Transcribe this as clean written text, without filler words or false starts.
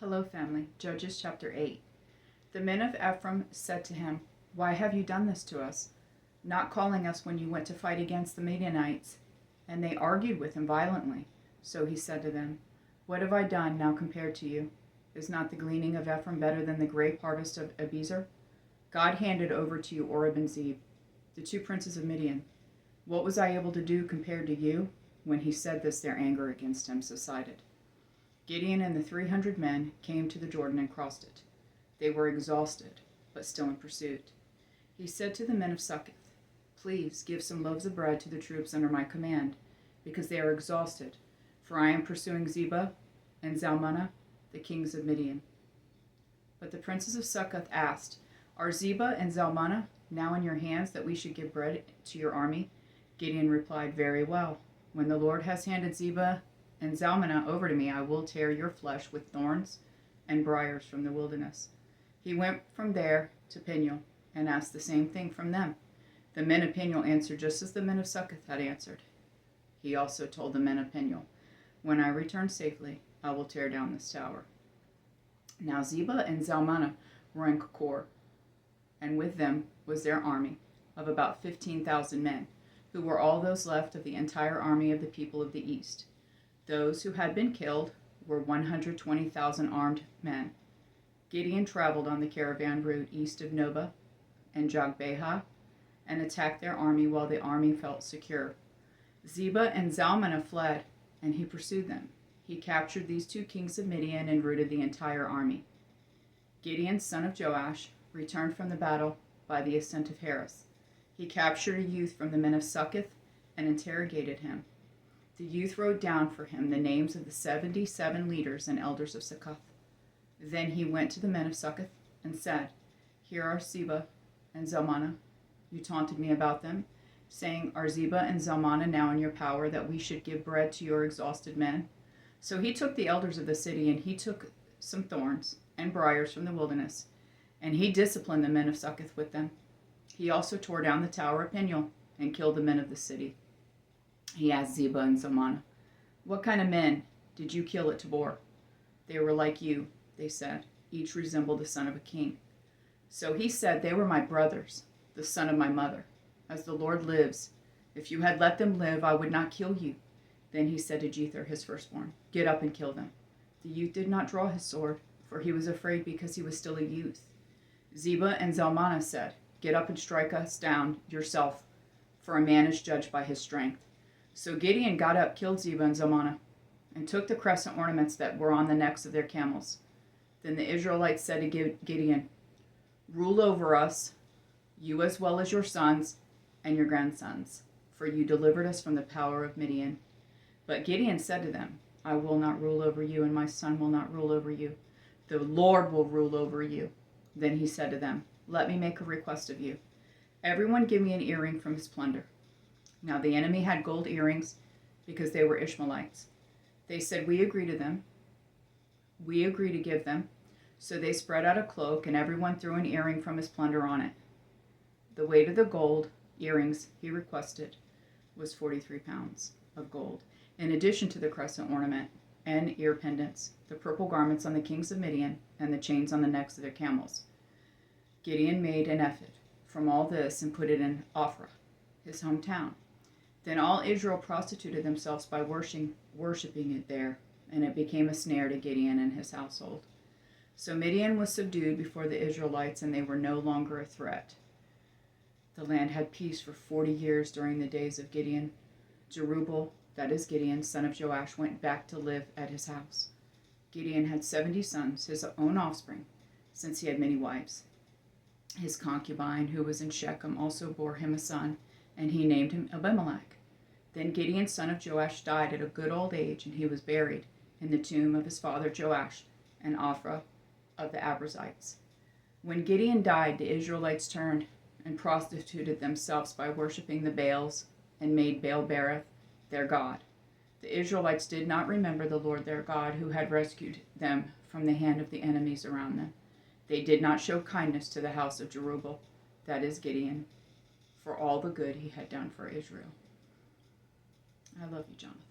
Hello, family. Judges chapter 8. The men of Ephraim said to him, "Why have you done this to us, not calling us when you went to fight against the Midianites?" And they argued with him violently. So he said to them, "What have I done now compared to you? Is not the gleaning of Ephraim better than the grape harvest of Abiezer? God handed over to you Oreb and Zeb, the two princes of Midian. What was I able to do compared to you?" When he said this, their anger against him subsided. Gideon and the 300 men came to the Jordan and crossed it. They were exhausted, but still in pursuit. He said to the men of Succoth, "Please give some loaves of bread to the troops under my command, because they are exhausted, for I am pursuing Zebah and Zalmunna, the kings of Midian." But the princes of Succoth asked, "Are Zebah and Zalmunna now in your hands that we should give bread to your army?" Gideon replied, "Very well. When the Lord has handed Zebah and Zalmunna over to me, I will tear your flesh with thorns and briars from the wilderness." He went from there to Peniel and asked the same thing from them. The men of Peniel answered just as the men of Succoth had answered. He also told the men of Peniel, "When I return safely, I will tear down this tower." Now Zebah and Zalmunna were in Kakor, and with them was their army of about 15,000 men, who were all those left of the entire army of the people of the east. Those who had been killed were 120,000 armed men. Gideon traveled on the caravan route east of Nobah and Jogbehah and attacked their army while the army felt secure. Zebah and Zalmunna fled, and he pursued them. He captured these two kings of Midian and routed the entire army. Gideon, son of Joash, returned from the battle by the ascent of Heres. He captured a youth from the men of Succoth and interrogated him. The youth wrote down for him the names of the 77 leaders and elders of Succoth. Then he went to the men of Succoth and said, "Here are Zebah and Zalmunna. You taunted me about them, saying, 'Are Zebah and Zalmunna now in your power, that we should give bread to your exhausted men?'" So he took the elders of the city, and he took some thorns and briars from the wilderness, and he disciplined the men of Succoth with them. He also tore down the tower of Peniel and killed the men of the city. He asked Zebah and Zalmunna, "What kind of men did you kill at Tabor?" "They were like you," they said. "Each resembled the son of a king." So he said, "They were my brothers, the son of my mother. As the Lord lives, if you had let them live, I would not kill you." Then he said to Jether, his firstborn, "Get up and kill them." The youth did not draw his sword, for he was afraid because he was still a youth. Zebah and Zalmunna said, "Get up and strike us down yourself, for a man is judged by his strength." So Gideon got up, killed Zebah and Zalmunna, and took the crescent ornaments that were on the necks of their camels. Then the Israelites said to Gideon, "Rule over us, you as well as your sons and your grandsons, for you delivered us from the power of Midian." But Gideon said to them, "I will not rule over you, and my son will not rule over you. The Lord will rule over you." Then he said to them, "Let me make a request of you. Everyone give me an earring from his plunder." Now the enemy had gold earrings because they were Ishmaelites. They said, "We agree to them. We agree to give them." So they spread out a cloak, and everyone threw an earring from his plunder on it. The weight of the gold earrings he requested was 43 pounds of gold, in addition to the crescent ornament and ear pendants, the purple garments on the kings of Midian, and the chains on the necks of their camels. Gideon made an ephod from all this and put it in Ophrah, his hometown. Then all Israel prostituted themselves by worshiping it there, and it became a snare to Gideon and his household. So Midian was subdued before the Israelites, and they were no longer a threat. The land had peace for 40 years during the days of Gideon. Jerubbaal, that is Gideon, son of Joash, went back to live at his house. Gideon had 70 sons, his own offspring, since he had many wives. His concubine, who was in Shechem, also bore him a son, and he named him Abimelech. Then Gideon, son of Joash, died at a good old age, and he was buried in the tomb of his father Joash in Ophrah of the Abrazites. When Gideon died, the Israelites turned and prostituted themselves by worshiping the Baals and made Baal-berith their god. The Israelites did not remember the Lord their God, who had rescued them from the hand of the enemies around them. They did not show kindness to the house of Jerubbaal, that is Gideon, for all the good he had done for Israel. I love you, Jonathan.